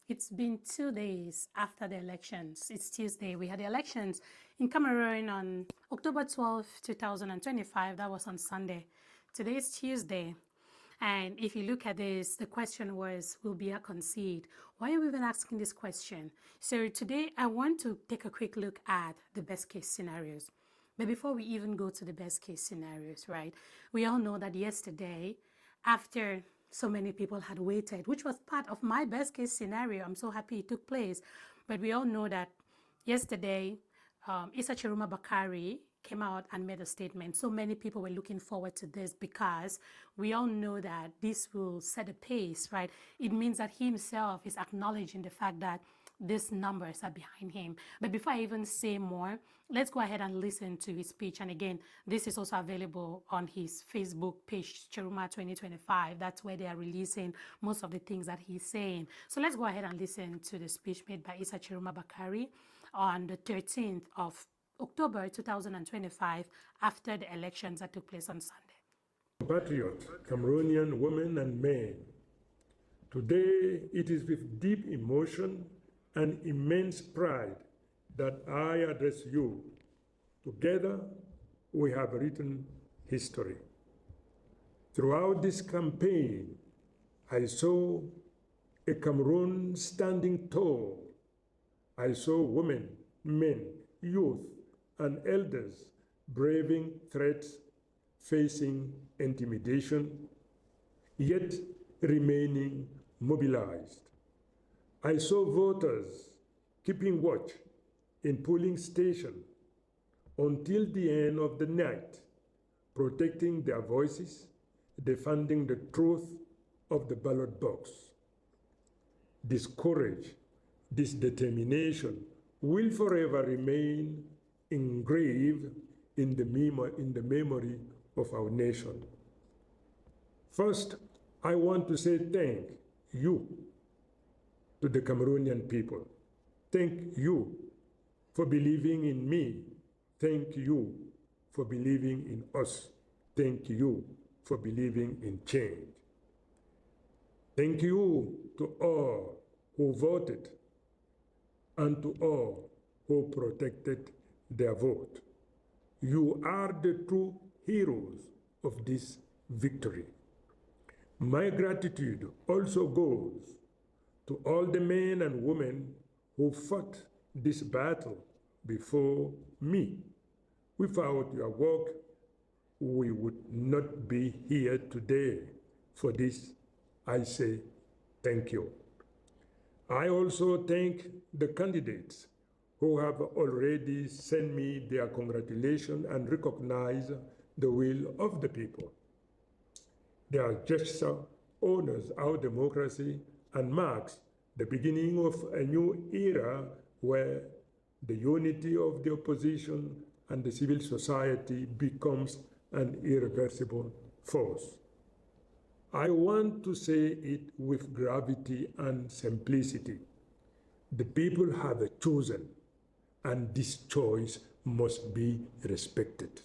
It's been 2 days after the elections. It's Tuesday. We had the elections in Cameroon on October 12, 2025. That was on Sunday. Today is Tuesday. And if you look at this, the question was, will Biya concede? Why are we even asking this question? So today I want to take a quick look at the best case scenarios. But before we even go to the best case scenarios, right, we all know that yesterday, after so many people had waited, which was part of my best case scenario, I'm so happy it took place. But we all know that yesterday, Issa Tchiroma Bakary came out and made a statement. So many people were looking forward to this because we all know that this will set a pace, right? It means that he himself is acknowledging the fact that these numbers are behind him. But before I even say more, let's go ahead and listen to his speech. And again, this is also available on his Facebook page, Tchiroma 2025. That's where they are releasing most of the things that he's saying. So let's go ahead and listen to the speech made by Issa Tchiroma Bakary on the 13th of October 2025 after the elections that took place on Sunday. Compatriots, Cameroonian women and men, today it is with deep emotion and immense pride that I address you. Together, we have written history. Throughout this campaign, I saw a Cameroon standing tall. I saw women, men, youth, and elders braving threats, facing intimidation, yet remaining mobilized. I saw voters keeping watch in polling stations until the end of the night, protecting their voices, defending the truth of the ballot box. This courage, this determination will forever remain engraved in the memory of our nation. First, I want to say thank you to the Cameroonian people. Thank you for believing in me. Thank you for believing in us. Thank you for believing in change. Thank you to all who voted and to all who protected their vote. You are the true heroes of this victory. My gratitude also goes to all the men and women who fought this battle before me. Without your work, we would not be here today. For this, I say thank you. I also thank the candidates who have already sent me their congratulations and recognize the will of the people. Their gesture honors our democracy and marks the beginning of a new era where the unity of the opposition and the civil society becomes an irreversible force. I want to say it with gravity and simplicity. The people have chosen, and this choice must be respected.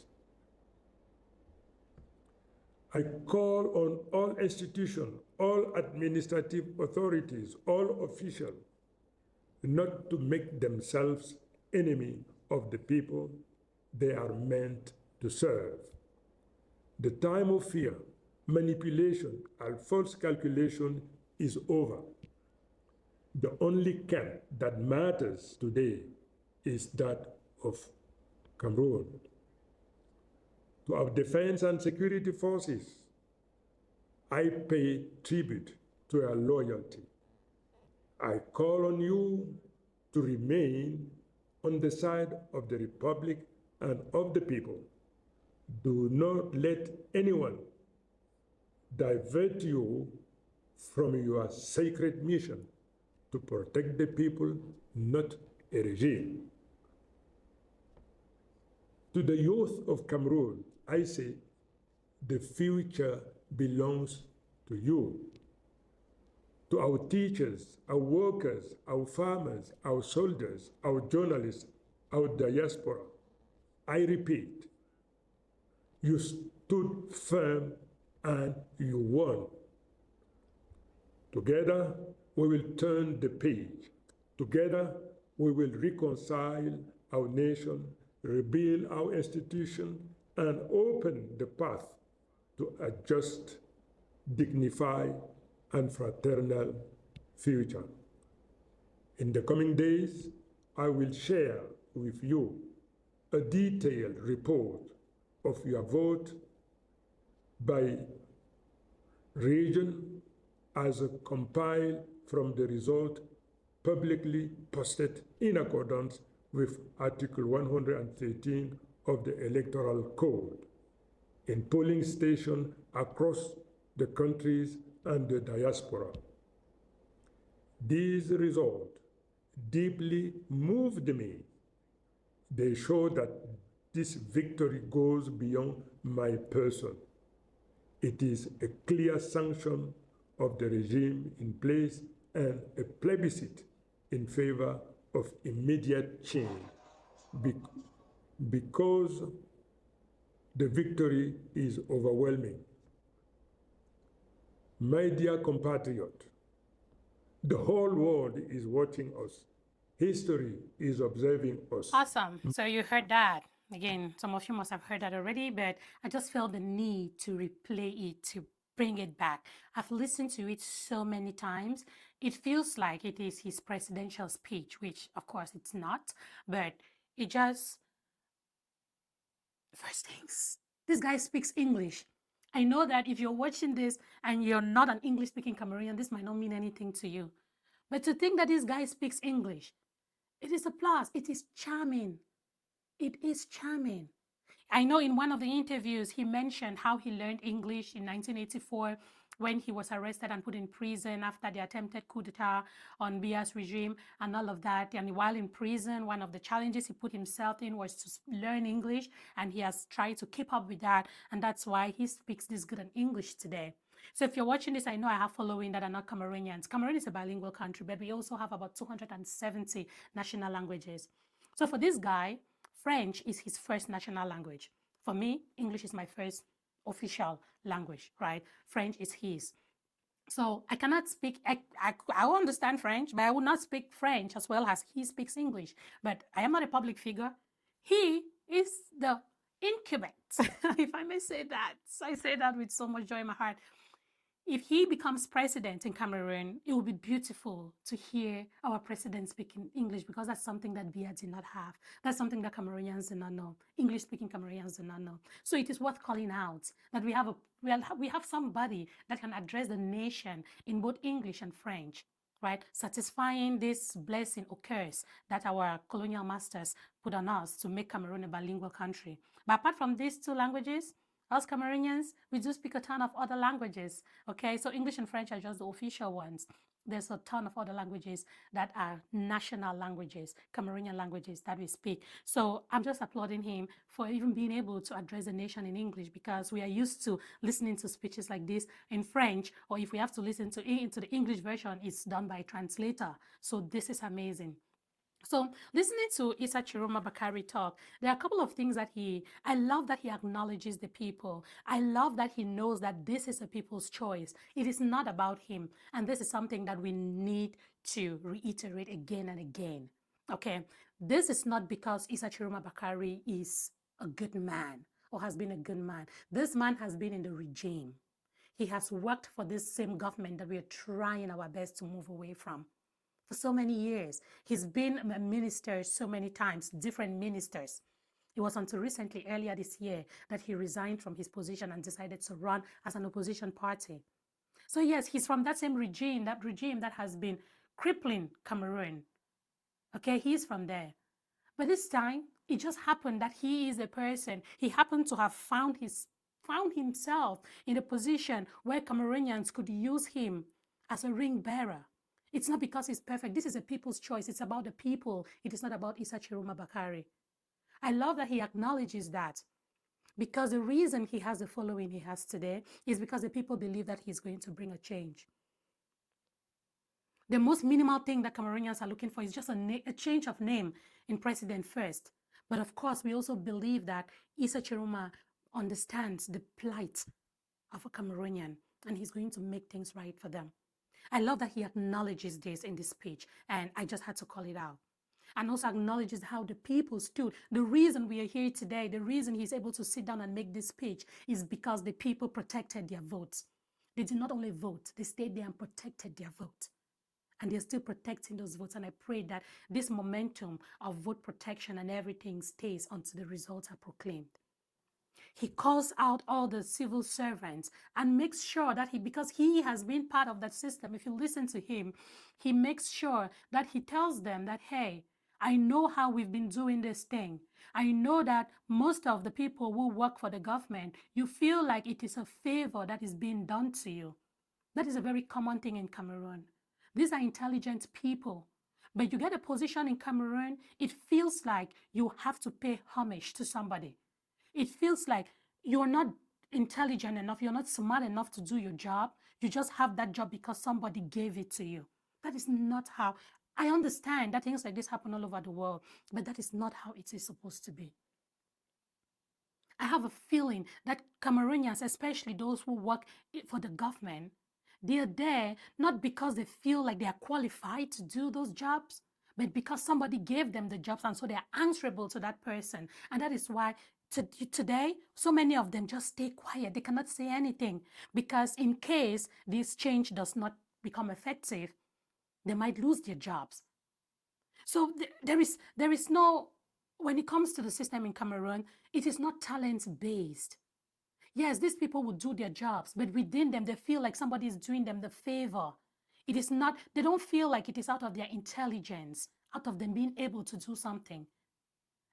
I call on all institutions, all administrative authorities, all officials, not to make themselves enemy of the people they are meant to serve. The time of fear, manipulation, and false calculation is over. The only camp that matters today is that of Cameroon. To our defense and security forces, I pay tribute to your loyalty. I call on you to remain on the side of the Republic and of the people. Do not let anyone divert you from your sacred mission to protect the people, not a regime. To the youth of Cameroon, I say, the future belongs to you. To our teachers, our workers, our farmers, our soldiers, our journalists, our diaspora, I repeat, you stood firm and you won. Together, we will turn the page. Together, we will reconcile our nation, rebuild our institution, and open the path to a just, dignified, and fraternal future. In the coming days, I will share with you a detailed report of your vote by region as compiled from the result publicly posted in accordance with Article 113 of the Electoral Code in polling stations across the countries and the diaspora. These results deeply moved me. They show that this victory goes beyond my person. It is a clear sanction of the regime in place and a plebiscite in favor of immediate change because the victory is overwhelming. My dear compatriot, the whole world is watching us. History is observing us. Awesome. So you heard that. Again, some of you must have heard that already, but I just felt the need to replay it, to bring it back. I've listened to it so many times. It feels like it is his presidential speech, which of course it's not, but it just, first things, this guy speaks English. I know that if you're watching this and you're not an English-speaking Cameroonian, this might not mean anything to you. But to think that this guy speaks English, it is a plus. It is charming. It is charming. I know in one of the interviews, he mentioned how he learned English in 1984 when he was arrested and put in prison after the attempted coup d'etat on Biya's regime and all of that. And while in prison, one of the challenges he put himself in was to learn English, and he has tried to keep up with that. And that's why he speaks this good in English today. So if you're watching this, I know I have following that are not Cameroonians. Cameroon is a bilingual country, but we also have about 270 national languages. So for this guy, French is his first national language. For me, English is my first official language, right? French is his. So I cannot speak, I understand French, but I will not speak French as well as he speaks English. But I am not a public figure. He is the incumbent, if I may say that. I say that with so much joy in my heart. If he becomes president in Cameroon, it will be beautiful to hear our president speaking English, because that's something that Biya did not have. That's something that Cameroonians do not know. English-speaking Cameroonians do not know. So it is worth calling out that we have somebody that can address the nation in both English and French, right? Satisfying this blessing or curse that our colonial masters put on us to make Cameroon a bilingual country. But apart from these two languages, us Cameroonians, we do speak a ton of other languages, okay? So English and French are just the official ones. There's a ton of other languages that are national languages, Cameroonian languages that we speak. So I'm just applauding him for even being able to address the nation in English, because we are used to listening to speeches like this in French, or if we have to listen to the English version, it's done by a translator. So this is amazing. So listening to Issa Tchiroma Bakary talk, there are a couple of things that I love that he acknowledges the people. I love that he knows that this is a people's choice. It is not about him. And this is something that we need to reiterate again and again. Okay, this is not because Issa Tchiroma Bakary is a good man or has been a good man. This man has been in the regime. He has worked for this same government that we are trying our best to move away from. For so many years. He's been a minister so many times, different ministers. It was until recently, earlier this year, that he resigned from his position and decided to run as an opposition party. So yes, he's from that same regime that has been crippling Cameroon. Okay, he's from there. But this time, it just happened that he is a person, he happened to have found himself in a position where Cameroonians could use him as a ring bearer. It's not because he's perfect. This is a people's choice. It's about the people. It is not about Issa Tchiroma Bakary. I love that he acknowledges that, because the reason he has the following he has today is because the people believe that he's going to bring a change. The most minimal thing that Cameroonians are looking for is just a change of name in president first. But of course, we also believe that Issa Tchiroma understands the plight of a Cameroonian, and he's going to make things right for them. I love that he acknowledges this in this speech, and I just had to call it out. And also acknowledges how the people stood. The reason we are here today, the reason he's able to sit down and make this speech is because the people protected their votes. They did not only vote, they stayed there and protected their vote. And they're still protecting those votes. And I pray that this momentum of vote protection and everything stays until the results are proclaimed. He calls out all the civil servants and makes sure that because he has been part of that system, if you listen to him, he makes sure that he tells them that, hey, I know how we've been doing this thing. I know that most of the people who work for the government, you feel like it is a favor that is being done to you. That is a very common thing in Cameroon. These are intelligent people. But you get a position in Cameroon, it feels like you have to pay homage to somebody. It feels like you're not intelligent enough, you're not smart enough to do your job. You just have that job because somebody gave it to you. That is not how. I understand that things like this happen all over the world, but that is not how it is supposed to be. I have a feeling that Cameroonians, especially those who work for the government, they are there not because they feel like they are qualified to do those jobs, but because somebody gave them the jobs, and so they are answerable to that person. And that is why today, so many of them just stay quiet. They cannot say anything, because in case this change does not become effective, they might lose their jobs. So there is no, when it comes to the system in Cameroon, it is not talent-based. Yes, these people will do their jobs, but within them, they feel like somebody is doing them the favor. It is not, they don't feel like it is out of their intelligence, out of them being able to do something.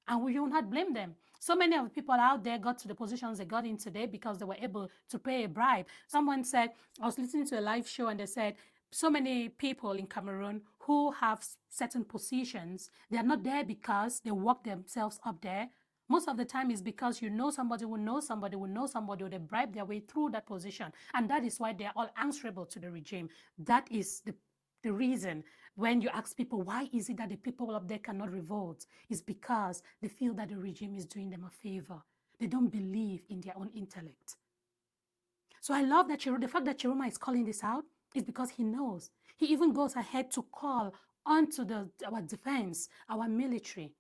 And we will not blame them. So many of the people out there got to the positions they got in today because they were able to pay a bribe. Someone said, I was listening to a live show and they said, so many people in Cameroon who have certain positions, they are not there because they work themselves up there. Most of the time is because you know somebody will know somebody will know somebody, or they bribe their way through that position. And that is why they are all answerable to the regime. That is the reason when you ask people, why is it that the people up there cannot revolt? It's because they feel that the regime is doing them a favor. They don't believe in their own intellect. So I love that the fact that Tchiroma is calling this out is because he knows. He even goes ahead to call onto our defense, our military.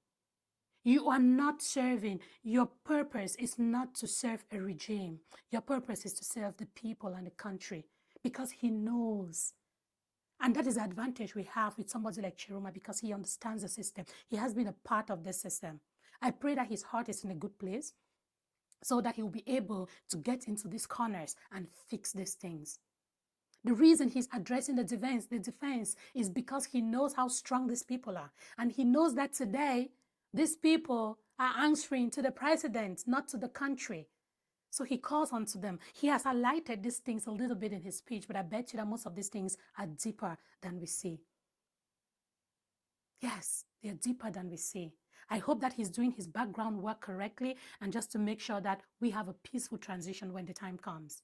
You are not serving. Your purpose is not to serve a regime. Your purpose is to serve the people and the country, because he knows. And that is the advantage we have with somebody like Tchiroma, because he understands the system. He has been a part of this system. I pray that his heart is in a good place so that he will be able to get into these corners and fix these things. The reason he's addressing the defense is because he knows how strong these people are. And he knows that today, these people are answering to the president, not to the country. So he calls onto them. He has highlighted these things a little bit in his speech, but I bet you that most of these things are deeper than we see. Yes, they're deeper than we see. I hope that he's doing his background work correctly, and just to make sure that we have a peaceful transition when the time comes.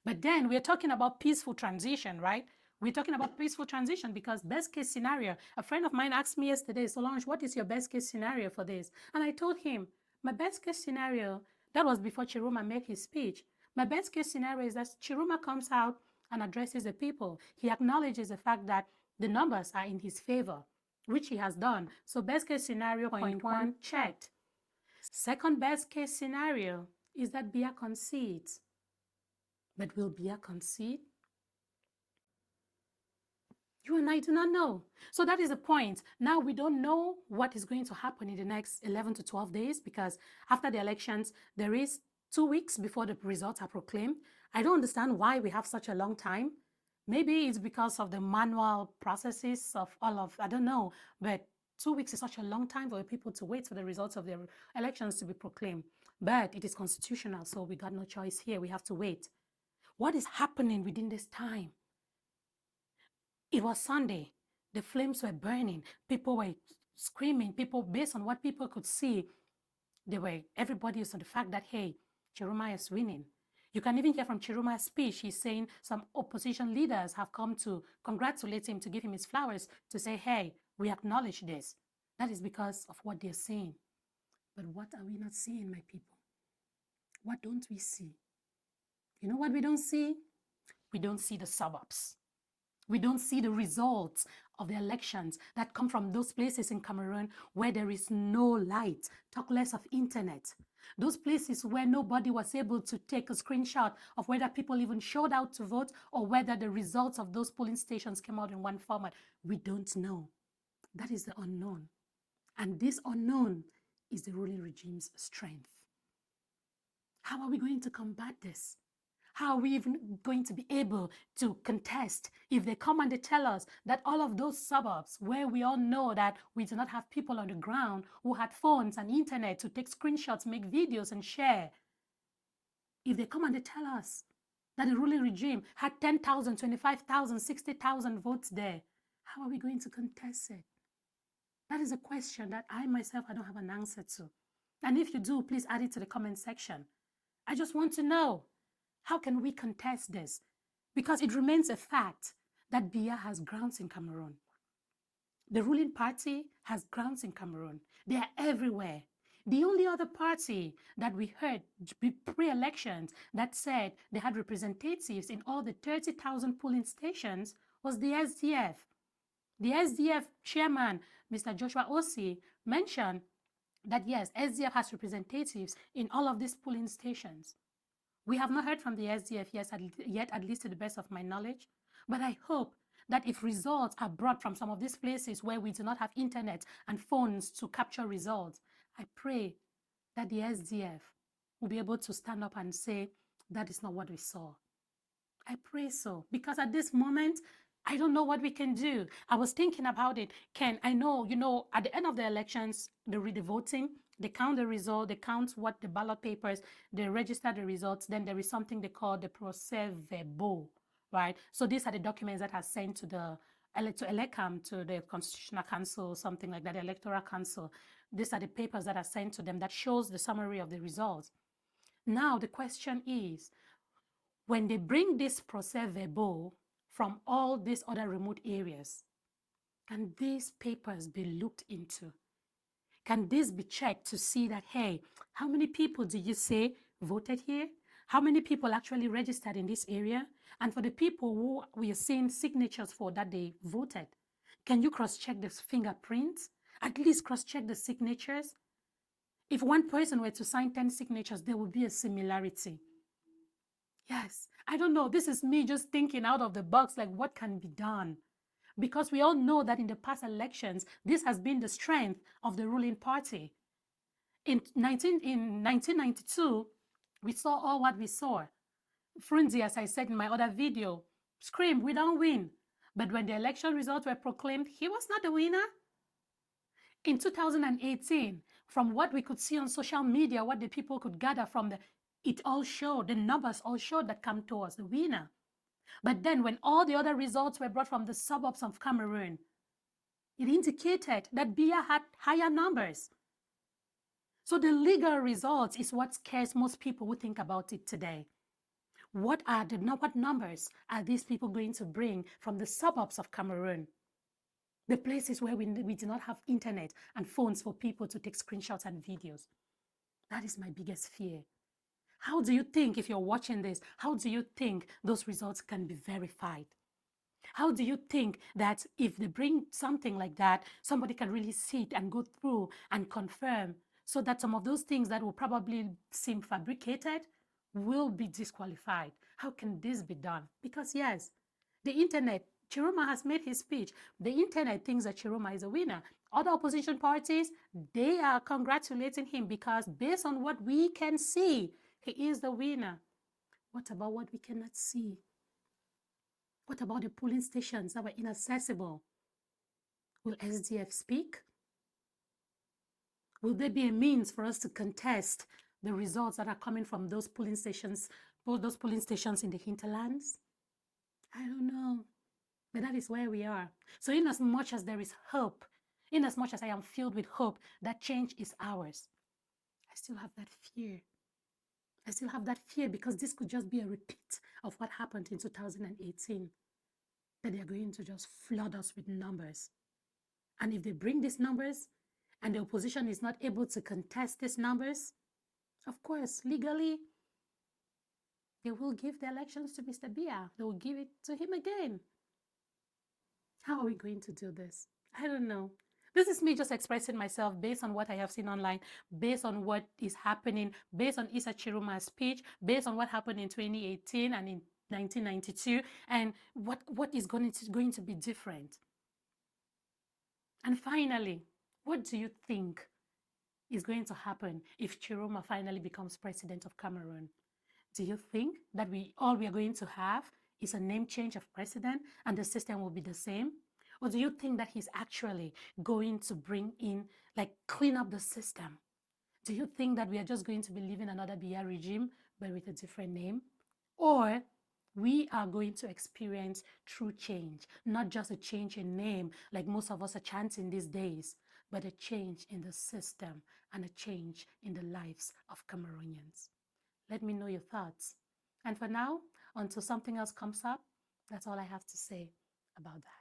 But then we're talking about peaceful transition, right? We're talking about peaceful transition because best case scenario, a friend of mine asked me yesterday, Solange, what is your best case scenario for this? And I told him, my best case scenario, that was before Tchiroma made his speech. My best case scenario is that Tchiroma comes out and addresses the people. He acknowledges the fact that the numbers are in his favor, which he has done. So best case scenario, point one, checked. Second best case scenario is that Biya concedes. But will Biya concede? You and I do not know. So that is the point. Now we don't know what is going to happen in the next 11 to 12 days, because after the elections, there is 2 weeks before the results are proclaimed. I don't understand why we have such a long time. Maybe it's because of the manual processes of all of, I don't know, but 2 weeks is such a long time for people to wait for the results of their elections to be proclaimed. But it is constitutional, so we got no choice here. We have to wait. What is happening within this time? It was Sunday. The flames were burning. People were screaming. People, based on what people could see, everybody was on the fact that, hey, Tchiroma is winning. You can even hear from Tchiroma's speech. He's saying some opposition leaders have come to congratulate him, to give him his flowers, to say, hey, we acknowledge this. That is because of what they're saying. But what are we not seeing, my people? What don't we see? You know what we don't see? We don't see the suburbs. We don't see the results of the elections that come from those places in Cameroon where there is no light, talk less of internet. Those places where nobody was able to take a screenshot of whether people even showed out to vote or whether the results of those polling stations came out in one format. We don't know. That is the unknown. And this unknown is the ruling regime's strength. How are we going to combat this? How are we even going to be able to contest if they come and they tell us that all of those suburbs where we all know that we do not have people on the ground who had phones and internet to take screenshots, make videos and share, if they come and they tell us that the ruling regime had 10,000, 25,000, 60,000 votes there, how are we going to contest it? That is a question that I myself, I don't have an answer to. And if you do, please add it to the comment section. I just want to know, how can we contest this? Because it remains a fact that Biya has grounds in Cameroon. The ruling party has grounds in Cameroon. They are everywhere. The only other party that we heard pre-elections that said they had representatives in all the 30,000 polling stations was the SDF. The SDF chairman, Mr. Joshua Osi, mentioned that yes, SDF has representatives in all of these polling stations. We have not heard from the SDF yet, at least to the best of my knowledge. But I hope that if results are brought from some of these places where we do not have internet and phones to capture results, I pray that the SDF will be able to stand up and say, that is not what we saw. I pray so, because at this moment, I don't know what we can do. I was thinking about it. I know, at the end of the elections, the voting, they count the result, they count what the ballot papers, they register the results, then there is something they call the procès-verbal, right? So these are the documents that are sent to the ELECAM, to the Constitutional Council, something like that, the Electoral Council. These are the papers that are sent to them that shows the summary of the results. Now the question is, when they bring this procès-verbal from all these other remote areas, can these papers be looked into? Can this be checked to see that, hey, how many people do you say voted here? How many people actually registered in this area? And for the people who we are seeing signatures for that they voted, can you cross-check the fingerprints? At least cross-check the signatures? If one person were to sign 10 signatures, there would be a similarity. Yes, I don't know. This is me just thinking out of the box, like what can be done? Because we all know that in the past elections, this has been the strength of the ruling party. In 1992, we saw all what we saw. Frunzi, as I said in my other video, screamed, we don't win. But when the election results were proclaimed, he was not the winner. In 2018, from what we could see on social media, what the people could gather from it all showed, the numbers all showed that Kamto was the winner. But then when all the other results were brought from the suburbs of Cameroon, it indicated that Biya had higher numbers. So the legal results is what scares most people who think about it today. What numbers are these people going to bring from the suburbs of Cameroon? The places where we do not have internet and phones for people to take screenshots and videos. That is my biggest fear. How do you think, if you're watching this, how do you think those results can be verified? How do you think that if they bring something like that, somebody can really see it and go through and confirm so that some of those things that will probably seem fabricated will be disqualified? How can this be done? Because yes, the internet, Tchiroma has made his speech. The internet thinks that Tchiroma is a winner. Other opposition parties, they are congratulating him because based on what we can see, he is the winner. What about what we cannot see? What about the polling stations that were inaccessible? Will SDF speak? Will there be a means for us to contest the results that are coming from those polling stations in the hinterlands? I don't know. But that is where we are. So in as much as there is hope, in as much as I am filled with hope that change is ours, I still have that fear. I still have that fear because this could just be a repeat of what happened in 2018. That they are going to just flood us with numbers. And if they bring these numbers and the opposition is not able to contest these numbers, of course, legally, they will give the elections to Mr. Biya. They will give it to him again. How are we going to do this? I don't know. This is me just expressing myself based on what I have seen online, based on what is happening, based on Issa Tchiroma's speech, based on what happened in 2018 and in 1992, and what is going to be different. And finally, what do you think is going to happen if Tchiroma finally becomes president of Cameroon? Do you think that all we are going to have is a name change of president and the system will be the same? Or do you think that he's actually going to bring in, like, clean up the system? Do you think that we are just going to be living another Biya regime, but with a different name? Or we are going to experience true change, not just a change in name, like most of us are chanting these days, but a change in the system and a change in the lives of Cameroonians. Let me know your thoughts. And for now, until something else comes up, that's all I have to say about that.